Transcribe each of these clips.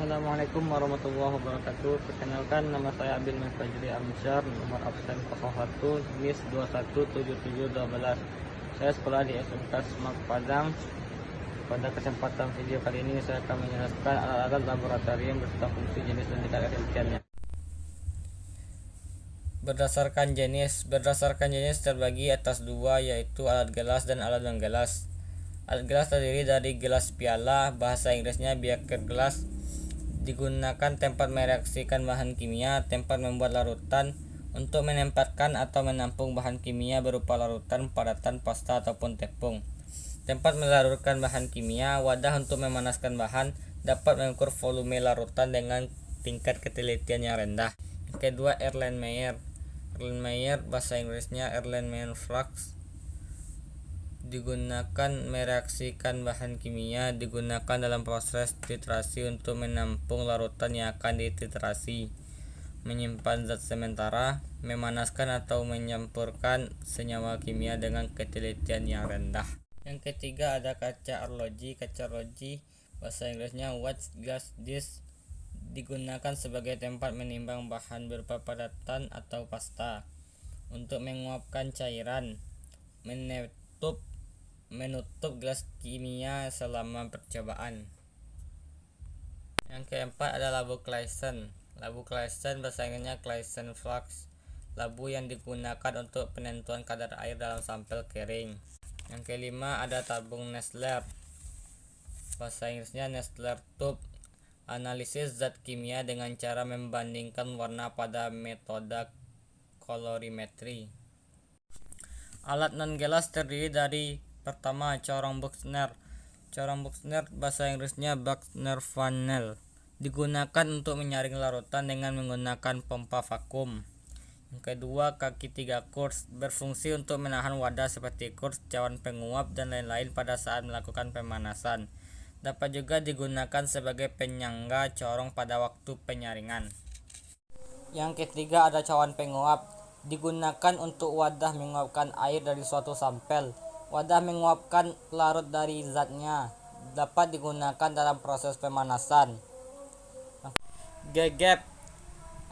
Assalamualaikum warahmatullahi wabarakatuh. Perkenalkan, nama saya Abdul Fajri Amsyar, nomor absen 01, jenis 217712. Saya sekolah di SMK Semak Padang. Pada kesempatan video kali ini saya akan menjelaskan alat-alat laboratorium beserta fungsi, jenis, dan tingkat ketelitiannya. Berdasarkan jenis terbagi atas dua, yaitu alat gelas dan alat non-gelas. Alat gelas terdiri dari gelas piala, bahasa Inggrisnya beaker glass. Digunakan tempat mereaksikan bahan kimia, tempat membuat larutan, untuk menempatkan atau menampung bahan kimia berupa larutan, padatan, pasta, ataupun tepung. Tempat melarutkan bahan kimia, wadah untuk memanaskan bahan, dapat mengukur volume larutan dengan tingkat ketelitian yang rendah. Yang kedua, Erlenmeyer. Erlenmeyer, bahasa Inggrisnya Erlenmeyer flux. Digunakan mereaksikan bahan kimia, digunakan dalam proses titrasi untuk menampung larutan yang akan dititrasi, menyimpan zat sementara, memanaskan atau menyampurkan senyawa kimia dengan ketelitian yang rendah. Yang ketiga ada kaca arloji. Kaca arloji, bahasa Inggrisnya watch glass dish, digunakan sebagai tempat menimbang bahan berupa padatan atau pasta, untuk menguapkan cairan, menutup gelas kimia selama percobaan. Yang keempat ada labu Claisen. Labu Claisen, bahasa Inggrisnya Claisen flux, labu yang digunakan untuk penentuan kadar air dalam sampel kering. Yang kelima ada tabung Nessler, bahasa Inggrisnya Nessler tube, analisis zat kimia dengan cara membandingkan warna pada metode kolorimetri. Alat non-gelas terdiri dari pertama, corong Buchner. Corong Buchner, bahasa Inggrisnya Buchner funnel, digunakan untuk menyaring larutan dengan menggunakan pompa vakum. Yang kedua, kaki 3 kurs, berfungsi untuk menahan wadah seperti kurs, cawan penguap, dan lain-lain pada saat melakukan pemanasan. Dapat juga digunakan sebagai penyangga corong pada waktu penyaringan. Yang ketiga ada cawan penguap, digunakan untuk wadah menguapkan air dari suatu sampel. Wadah menguapkan larut dari zatnya, dapat digunakan dalam proses pemanasan. Gegep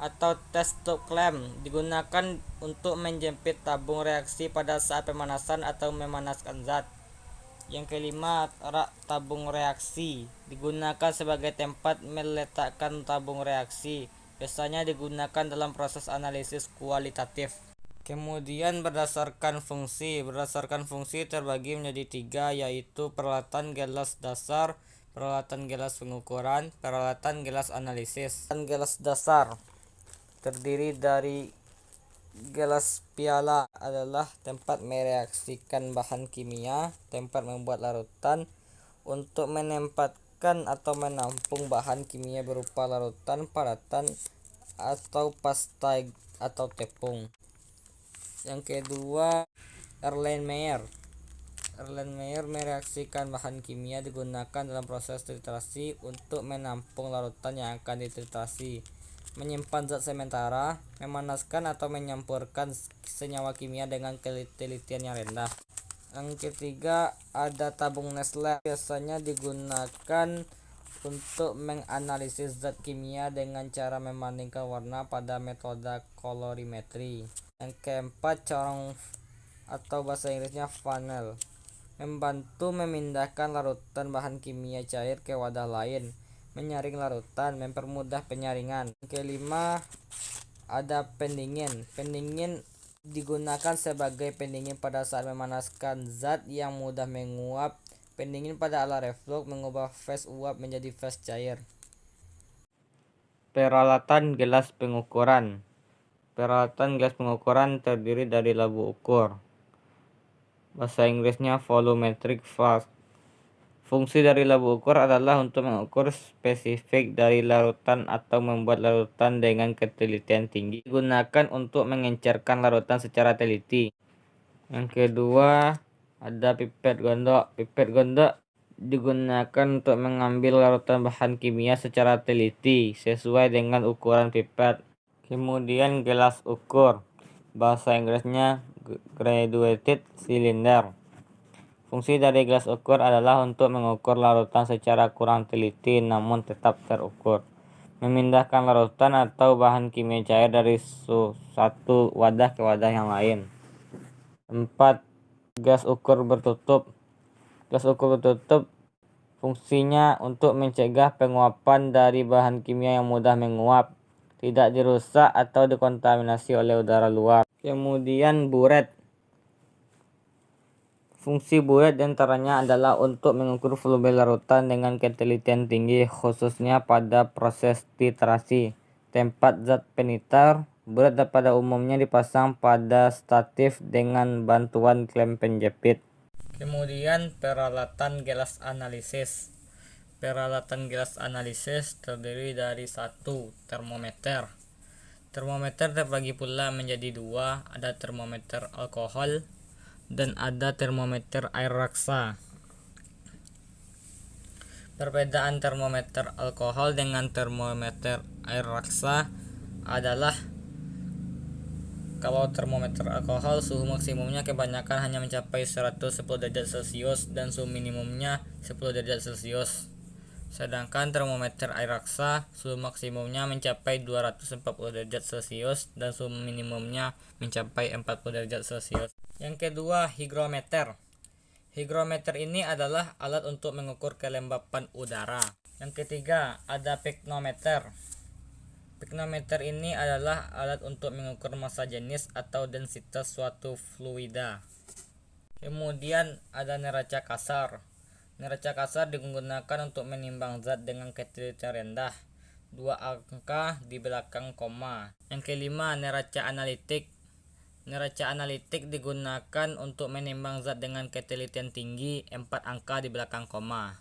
atau test tube clamp, digunakan untuk menjepit tabung reaksi pada saat pemanasan atau memanaskan zat. Yang kelima, rak tabung reaksi, digunakan sebagai tempat meletakkan tabung reaksi, biasanya digunakan dalam proses analisis kualitatif. Kemudian berdasarkan fungsi terbagi menjadi 3, yaitu peralatan gelas dasar, peralatan gelas pengukuran, peralatan gelas analisis. Gelas dasar terdiri dari gelas piala, adalah tempat mereaksikan bahan kimia, tempat membuat larutan, untuk menempatkan atau menampung bahan kimia berupa larutan, padatan, atau pasta atau tepung. Yang kedua, Erlenmeyer. Erlenmeyer mereaksikan bahan kimia, digunakan dalam proses titrasi untuk menampung larutan yang akan dititrasi, menyimpan zat sementara, memanaskan atau menyampurkan senyawa kimia dengan ketelitian yang rendah. Yang ketiga ada tabung Nessler, biasanya digunakan untuk menganalisis zat kimia dengan cara membandingkan warna pada metode kolorimetri. Yang keempat, corong atau bahasa Inggrisnya funnel, membantu memindahkan larutan bahan kimia cair ke wadah lain, menyaring larutan, mempermudah penyaringan. Yang kelima ada pendingin. Pendingin digunakan sebagai pendingin pada saat memanaskan zat yang mudah menguap. Pendingin pada alat reflux mengubah fase uap menjadi fase cair. Peralatan gelas pengukuran. Peralatan gelas pengukuran terdiri dari labu ukur, bahasa Inggrisnya volumetric flask. Fungsi dari labu ukur adalah untuk mengukur spesifik dari larutan atau membuat larutan dengan ketelitian tinggi. Digunakan untuk mengencerkan larutan secara teliti. Yang kedua ada pipet gondok. Pipet gondok digunakan untuk mengambil larutan bahan kimia secara teliti sesuai dengan ukuran pipet. Kemudian gelas ukur, bahasa Inggrisnya graduated cylinder, Fungsi dari gelas ukur adalah untuk mengukur larutan secara kurang teliti namun tetap terukur. Memindahkan larutan atau bahan kimia cair dari satu wadah ke wadah yang lain. 4. Gas ukur bertutup. Gas ukur bertutup fungsinya untuk mencegah penguapan dari bahan kimia yang mudah menguap, tidak dirusak atau dikontaminasi oleh udara luar. Kemudian buret. Fungsi buret diantaranya adalah untuk mengukur volume larutan dengan ketelitian tinggi, khususnya pada proses titrasi. Tempat zat peniter. Buret pada umumnya dipasang pada statif dengan bantuan klem penjepit. Kemudian peralatan gelas analisis. Peralatan gelas analisis terdiri dari 1. Termometer. Termometer terbagi pula menjadi 2, ada termometer alkohol dan ada termometer air raksa. Perbedaan termometer alkohol dengan termometer air raksa adalah kalau termometer alkohol suhu maksimumnya kebanyakan hanya mencapai 110 derajat Celcius dan suhu minimumnya 10 derajat Celcius. Sedangkan termometer air raksa suhu maksimumnya mencapai 240 derajat Celcius dan suhu minimumnya mencapai 40 derajat Celcius. Yang kedua, hygrometer. Hygrometer ini adalah alat untuk mengukur kelembapan udara. Yang ketiga, ada piknometer. Piknometer ini adalah alat untuk mengukur massa jenis atau densitas suatu fluida. Kemudian ada neraca kasar. Neraca kasar digunakan untuk menimbang zat dengan ketelitian rendah, 2 angka di belakang koma. Yang kelima, neraca analitik. Neraca analitik digunakan untuk menimbang zat dengan ketelitian tinggi, 4 angka di belakang koma.